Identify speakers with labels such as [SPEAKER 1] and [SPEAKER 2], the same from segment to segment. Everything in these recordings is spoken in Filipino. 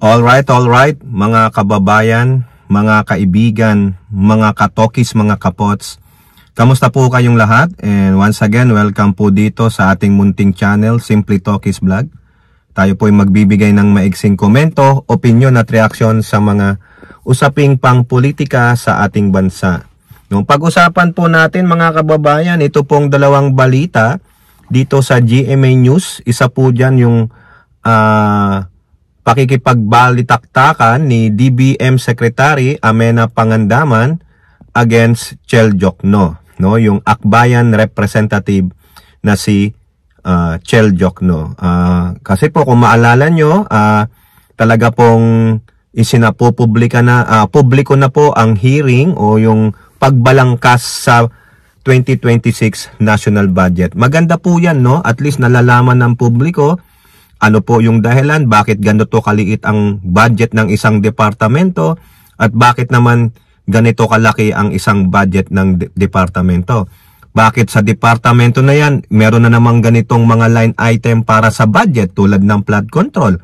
[SPEAKER 1] All right, mga kababayan, mga kaibigan, mga katokis, mga kapots. Kamusta po kayong lahat? And once again, welcome po dito sa ating munting channel, Simply Tokis Vlog. Tayo po ay magbibigay ng maiksing komento, opinion at reaksyon sa mga usaping pang-politika sa ating bansa. Nung pag-usapan po natin mga kababayan, ito pong dalawang balita dito sa GMA News. Isa po dyan yung pakikipagbalitaktakan ni DBM Secretary Amenah Pangandaman against Chel Jokno, no, yung Akbayan representative na si Chel Jokno. Kasi po kung maalala nyo, talaga pong isinapopublika na publiko na po ang hearing o yung pagbalangkas sa 2026 national budget. Maganda po yan, no? At least nalalaman ng publiko ano po yung dahilan, bakit ganito kaliit ang budget ng isang departamento at bakit naman ganito kalaki ang isang budget ng departamento. Bakit sa departamento na yan, meron na namang ganitong mga line item para sa budget tulad ng flood control.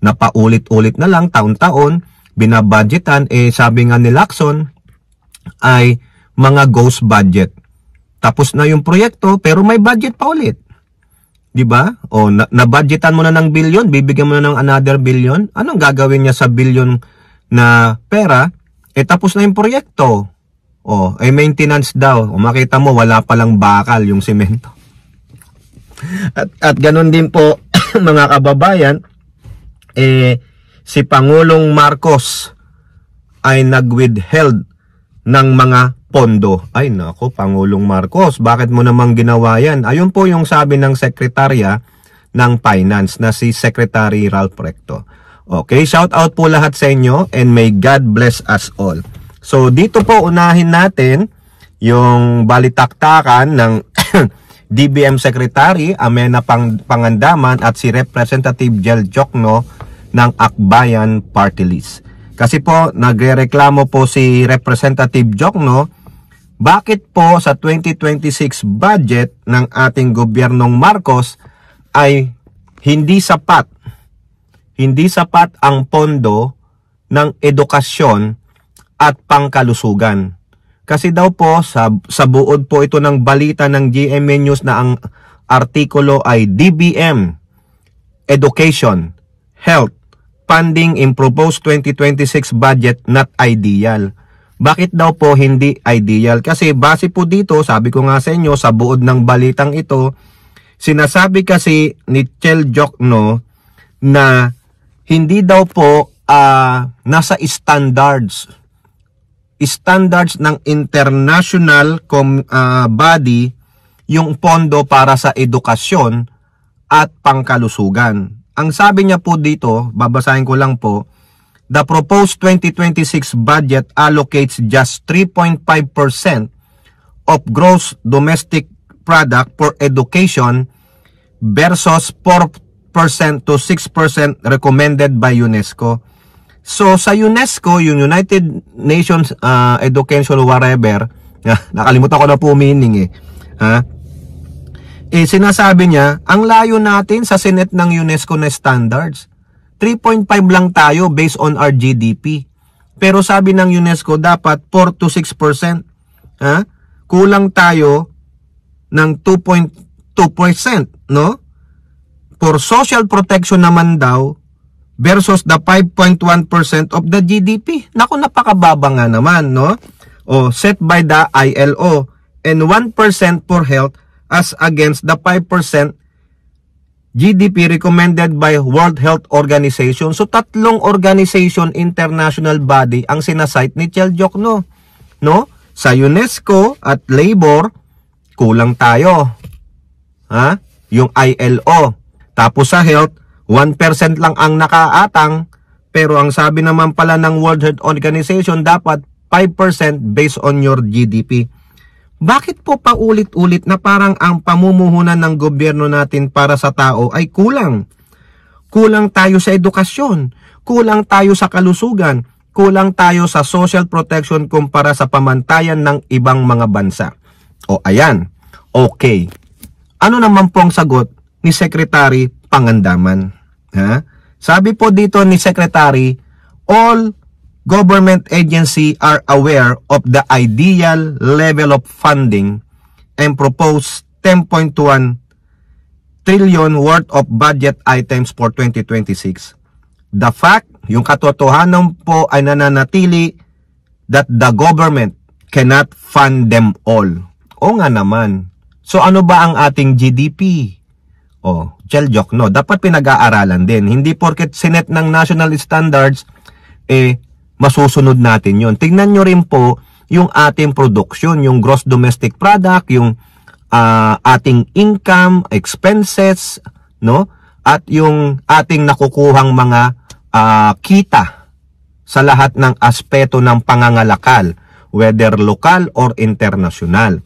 [SPEAKER 1] Na paulit-ulit na lang, taon-taon, binabudgetan, sabi nga ni Lacson, ay mga ghost budget. Tapos na yung proyekto pero may budget pa ulit. Diba? O na-budgetan mo na ng billion, bibigyan mo na ng another billion. Anong gagawin niya sa billion na pera? Tapos na yung proyekto. O, maintenance daw. O makita mo, wala palang bakal yung semento. At ganun din po, mga kababayan, si Pangulong Marcos ay nag-withheld ng mga pondo. Ay nako, Pangulong Marcos, bakit mo namang ginawa yan? Ayun po yung sabi ng Sekretarya ng Finance na si Secretary Ralph Recto. Okay, shout out po lahat sa inyo and may God bless us all. So dito po unahin natin yung balitaktakan ng DBM Secretary Amenah Pangandaman at si Representative Chel Jokno ng Akbayan Party List. Kasi po nagrereklamo po si Representative Jokno, bakit po sa 2026 budget ng ating gobyernong Marcos ay hindi sapat ang pondo ng edukasyon at pangkalusugan. Kasi daw po sa buod po ito ng balita ng GMA News na ang artikulo ay DBM Education, Health, Funding in Proposed 2026 Budget Not Ideal. Bakit daw po hindi ideal? Kasi base po dito, sabi ko nga sa inyo, sa buod ng balitang ito, sinasabi kasi ni Chel Jokno na hindi daw po nasa standards ng international body yung pondo para sa edukasyon at pangkalusugan. Ang sabi niya po dito, babasahin ko lang po, the proposed 2026 budget allocates just 3.5% of gross domestic product for education versus 4% to 6% recommended by UNESCO. So sa UNESCO, yung United Nations Education whatever, nakalimutan ko na po meaning sinasabi niya, ang layo natin sa Senate ng UNESCO na standards. 3.5 lang tayo based on our GDP. Pero sabi ng UNESCO dapat 4 to 6%. Kulang tayo ng 2.2%, no? For social protection naman daw versus the 5.1% of the GDP. Naku, napakababa nga naman, no? O set by the ILO and 1% for health as against the 5% GDP recommended by World Health Organization. So tatlong organization, international body ang sinasite ni Chel Jokno, no? Sa UNESCO at Labor, kulang tayo. Yung ILO. Tapos sa health, 1% lang ang nakaatang, pero ang sabi naman pala ng World Health Organization dapat 5% based on your GDP. Bakit po paulit-ulit na parang ang pamumuhunan ng gobyerno natin para sa tao ay kulang? Kulang tayo sa edukasyon, kulang tayo sa kalusugan, kulang tayo sa social protection kumpara sa pamantayan ng ibang mga bansa. O ayan, okay. Ano naman po ang sagot ni Secretary Pangandaman? Sabi po dito ni Secretary, all government agency are aware of the ideal level of funding and propose 10.1 trillion worth of budget items for 2026. The fact, yung katotohanan po ay nananatili that the government cannot fund them all. O nga naman. So ano ba ang ating GDP? Cheljok, no? Dapat pinag-aaralan din. Hindi porket sinet ng national standards, masusunod natin yon. Tingnan nyo rin po yung ating production, yung gross domestic product, yung ating income, expenses, no? At yung ating nakukuhang mga kita sa lahat ng aspeto ng pangangalakal, whether local or international.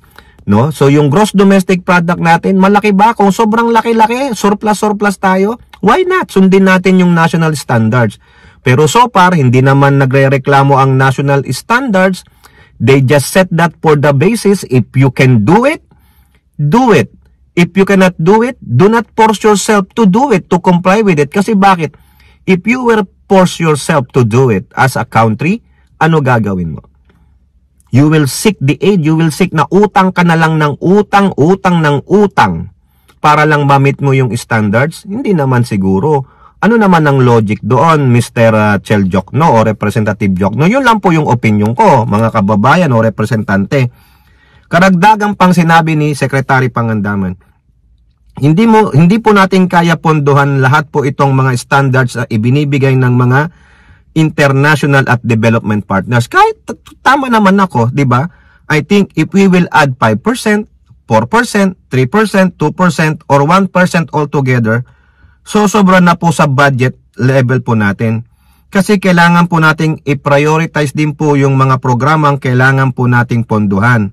[SPEAKER 1] No? So yung gross domestic product natin, malaki ba? Kung sobrang laki-laki, surplus tayo, why not? Sundin natin yung national standards. Pero so far, hindi naman nagre-reklamo ang national standards. They just set that for the basis. If you can do it, do it. If you cannot do it, do not force yourself to do it, to comply with it. Kasi bakit? If you will force yourself to do it as a country, ano gagawin mo? You will seek the aid, you will seek na utang ka na lang ng utang para lang ma-meet mo yung standards? Hindi naman siguro. Ano naman ang logic doon, Mr. Cheljok, no? O Representative Jokno? Yun lang po yung opinion ko, mga kababayan o representante. Karagdagang pang sinabi ni Secretary Pangandaman, hindi po natin kaya pondohan lahat po itong mga standards na ibinibigay ng mga international at development partners. Kahit tama naman ako, di ba? I think if we will add 5%, 4%, 3%, 2%, or 1% altogether, so sobra na po sa budget level po natin. Kasi kailangan po nating i-prioritize din po yung mga programang kailangan po nating ponduhan.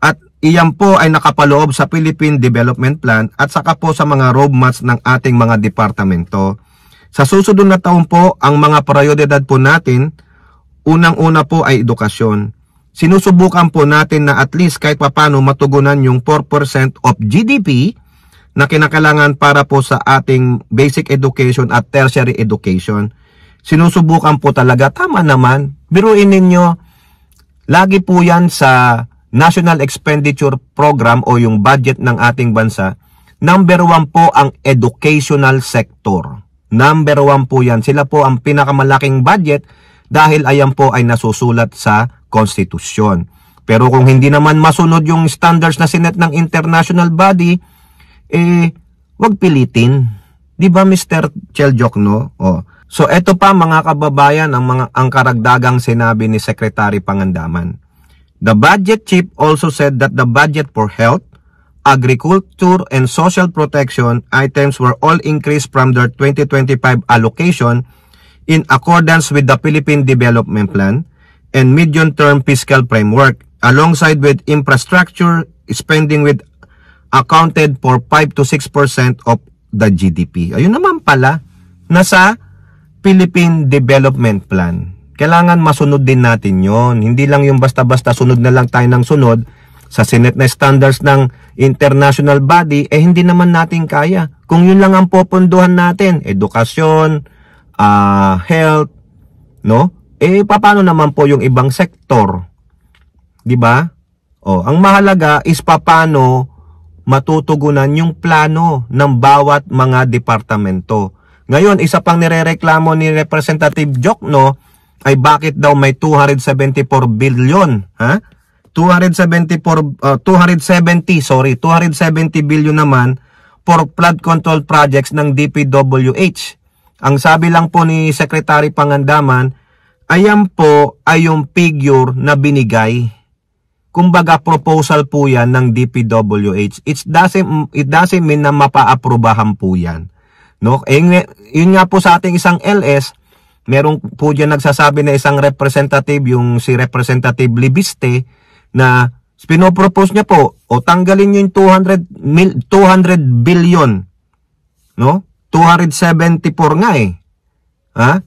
[SPEAKER 1] At iyan po ay nakapaloob sa Philippine Development Plan at saka po sa mga roadmaps ng ating mga departamento. Sa susunod na taon po, ang mga prioridad po natin, unang-una po ay edukasyon. Sinusubukan po natin na at least kahit papano matugunan yung 4% of GDP na kinakailangan para po sa ating basic education at tertiary education. Sinusubukan po talaga, tama naman. Biruin ninyo, lagi po yan sa National Expenditure Program o yung budget ng ating bansa. Number 1 po ang educational sector. Number 1 po yan. Sila po ang pinakamalaking budget dahil ayan po ay nasusulat sa konstitusyon. Pero kung hindi naman masunod yung standards na sinet ng international body, wag pilitin. Di ba, Mr. Cheljok, no? So eto pa mga kababayan ang karagdagang sinabi ni Secretary Pangandaman. The budget chief also said that the budget for health, agriculture, and social protection items were all increased from their 2025 allocation in accordance with the Philippine Development Plan and medium-term fiscal framework, alongside with infrastructure spending with accounted for 5 to 6% of the GDP. Ayun naman pala, nasa Philippine Development Plan. Kailangan masunod din natin yon. Hindi lang yung basta-basta sunod na lang tayo ng sunod sa Senate na standards ng international body, hindi naman natin kaya. Kung yun lang ang popondohan natin, edukasyon, health, no? Paano naman po yung ibang sektor? Di ba? Ang mahalaga is paano matutugunan yung plano ng bawat mga departamento. Ngayon, isa pang nirereklamo ni Representative Jokno ay bakit daw may 270 billion billion naman for flood control projects ng DPWH. Ang sabi lang po ni Secretary Pangandaman, ayan po ay yung figure na binigay. Kumbaga proposal po yan ng DPWH. It doesn't mean na mapa-aprobahan po yan. No? Yun nga po sa ating isang LS, meron po dyan nagsasabi na isang representative, yung si Representative Libiste, na pinopropose niya po, tanggalin nyo yung 200 billion. No? 274 nga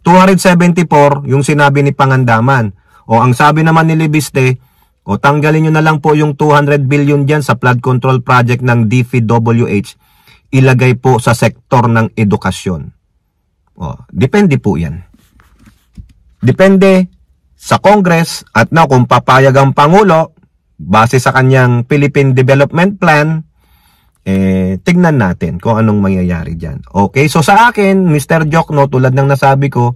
[SPEAKER 1] 274 yung sinabi ni Pangandaman. Ang sabi naman ni Libiste, tanggalin nyo na lang po yung 200 billion dyan sa flood control project ng DPWH. Ilagay po sa sektor ng edukasyon. Depende po yan. Depende sa Congress at kung papayag ang Pangulo, base sa kanyang Philippine Development Plan, tignan natin kung anong mangyayari dyan. Okay, so sa akin, Mr. Jokno, tulad ng nasabi ko,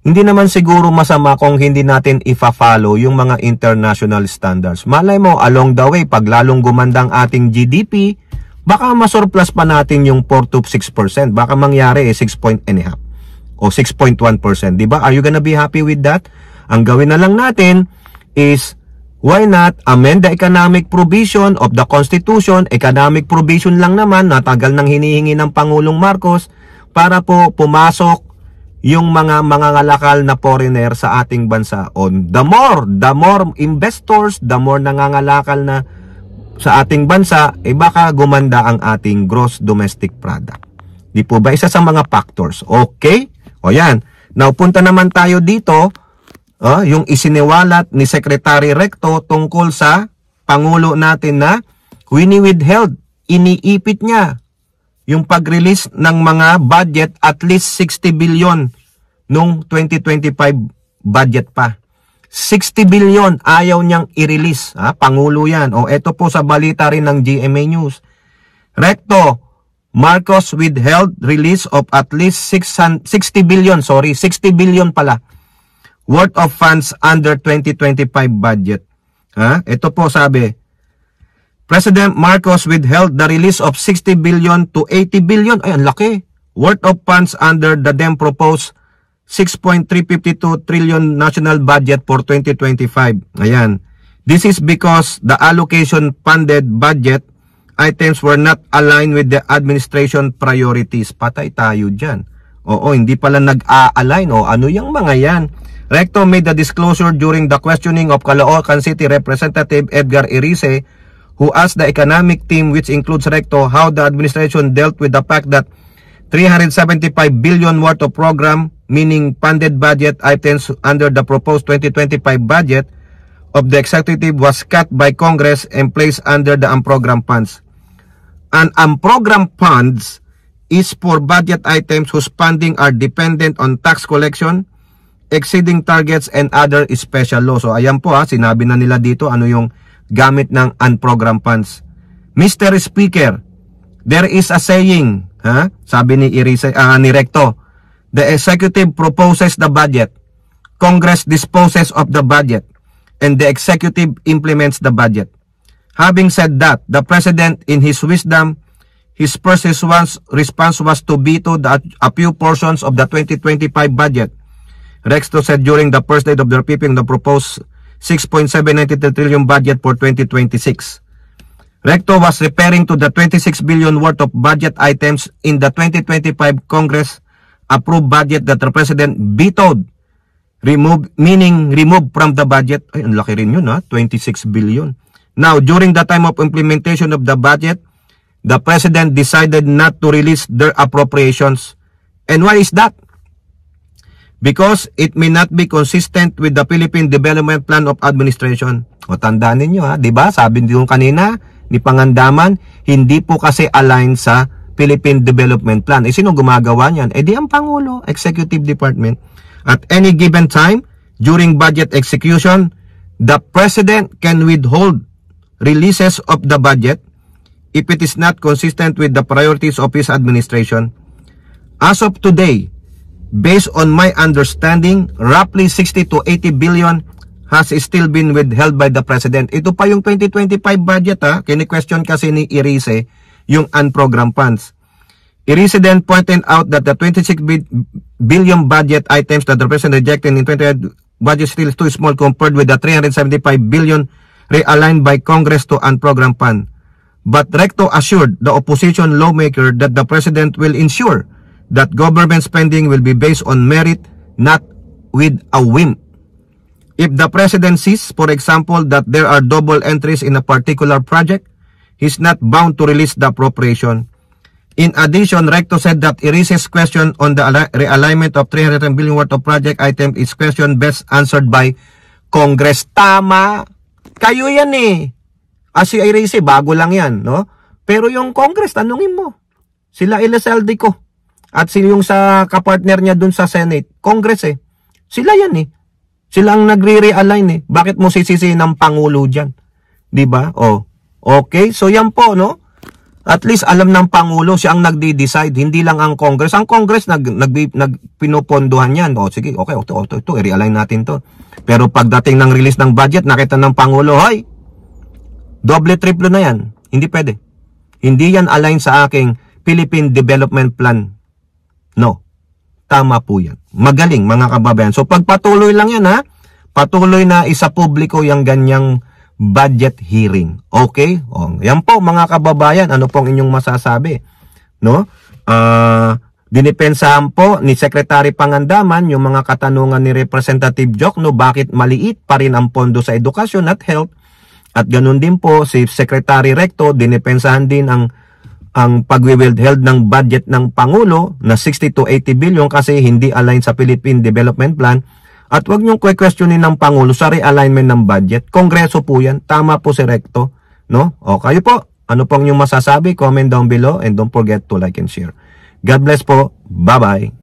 [SPEAKER 1] hindi naman siguro masama kung hindi natin ifa-follow yung mga international standards. Malay mo, along the way, pag lalong gumandang ating GDP, baka masurplus pa natin yung 4 to 6%. Baka mangyari 6.5 o 6.1%. Diba? Are you gonna be happy with that? Ang gawin na lang natin is, why not amend the economic provision of the Constitution? Economic provision lang naman, natagal nang hinihingi ng Pangulong Marcos para po pumasok yung mga mangangalakal na foreigner sa ating bansa. The more investors, the more nangangalakal na sa ating bansa, baka gumanda ang ating gross domestic product. Di po ba? Isa sa mga factors. Okay? O yan. Now, punta naman tayo dito, yung isiniwalat ni Secretary Recto tungkol sa Pangulo natin na wini-withheld, iniipit niya yung pag-release ng mga budget at least 60 billion nung 2025 budget pa. 60 billion ayaw niyang i-release. Pangulo yan. Ito po sa balita rin ng GMA News. Recto, Marcos withheld release of at least 60 billion pala worth of funds under 2025 budget. Ito po sabi, President Marcos withheld the release of 60 billion to 80 billion. Ay, ang laki. Worth of funds under the then proposed 6.352 trillion national budget for 2025. Ayan. This is because the allocation funded budget items were not aligned with the administration priorities. Patay tayo dyan. Hindi pala nag-a-align. Ano yung mga yan? Recto made the disclosure during the questioning of Caloocan City Representative Edgar Erice, who asked the economic team, which includes Recto, how the administration dealt with the fact that 375 billion worth of program, meaning funded budget items under the proposed 2025 budget of the executive was cut by Congress and placed under the unprogrammed funds. An unprogrammed funds is for budget items whose funding are dependent on tax collection, exceeding targets, and other special laws. So ayan po sinabi na nila dito ano yung gamit ng unprogrammed funds. Mr. Speaker, there is a saying, sabi ni Recto, the executive proposes the budget, Congress disposes of the budget, and the executive implements the budget. Having said that, the President, in his wisdom, his first response was to veto a few portions of the 2025 budget. Recto said during the first day of the repealing the proposed 6.793 trillion budget for 2026. Recto was referring to the 26 billion worth of budget items in the 2025 Congress approved budget that the President vetoed, meaning removed from the budget. Ay, ang laki rin yun 26 billion. Now, during the time of implementation of the budget, the President decided not to release their appropriations. And why is that? Because it may not be consistent with the Philippine Development Plan of Administration. Tandaan ninyo di ba? Sabi nyo kanina ni Pangandaman, hindi po kasi align sa Philippine Development Plan. Sino gumagawa niyan? Di ang Pangulo, Executive Department. At any given time, during budget execution, the President can withhold releases of the budget if it is not consistent with the priorities of his administration. As of today, based on my understanding, roughly 60 to 80 billion has still been withheld by the President. Ito pa yung 2025 budget Kini-question kasi ni Erice yung unprogrammed funds. Erice then pointed out that the 26 billion budget items that the President rejected in 2020 budget still too small compared with the 375 billion realigned by Congress to unprogrammed fund. But Recto assured the opposition lawmaker that the President will ensure that government spending will be based on merit, not with a whim. If the President sees, for example, that there are double entries in a particular project, he is not bound to release the appropriation. In addition, Recto said that Erice's question on the realignment of 300 billion worth of project item is question best answered by Congress. Tama! Kayo yan si Erice, bago lang yan, no? Pero yung Congress, tanungin mo. Sila Elizalde ko. At yung sa kapartner niya dun sa Senate, Congress eh. Sila yan eh. Sila ang nagre-realign eh. Bakit mo sisisihin ng Pangulo dyan? Diba? Oh. Okay, so yan po, no? At least alam ng Pangulo, siya ang nagde-decide, hindi lang ang Congress. Ang Congress pinupondohan yan. O sige, okay, ito, i-realign natin to. Pero pagdating ng release ng budget, nakita ng Pangulo, hoy, doble-triple na yan. Hindi pwede. Hindi yan align sa aking Philippine Development Plan. No. Tama po yan. Magaling, mga kababayan. So pagpatuloy lang yan, ha? Patuloy na isa publiko yung ganyang budget hearing. Okay? O, yan po, mga kababayan. Ano pong inyong masasabi? No? Dinipensahan po ni Secretary Pangandaman yung mga katanungan ni Representative Jokno, bakit maliit pa rin ang pondo sa edukasyon at health. At ganun din po si Secretary Recto, dinipensahan din ang pag-withheld ng budget ng Pangulo na 60 to 80 billion kasi hindi align sa Philippine Development Plan. At wag niyong questionin ng Pangulo sa realignment ng budget. Kongreso po yan. Tama po si Recto. No? O kayo po, ano pong inyong masasabi? Comment down below and don't forget to like and share. God bless po. Bye-bye.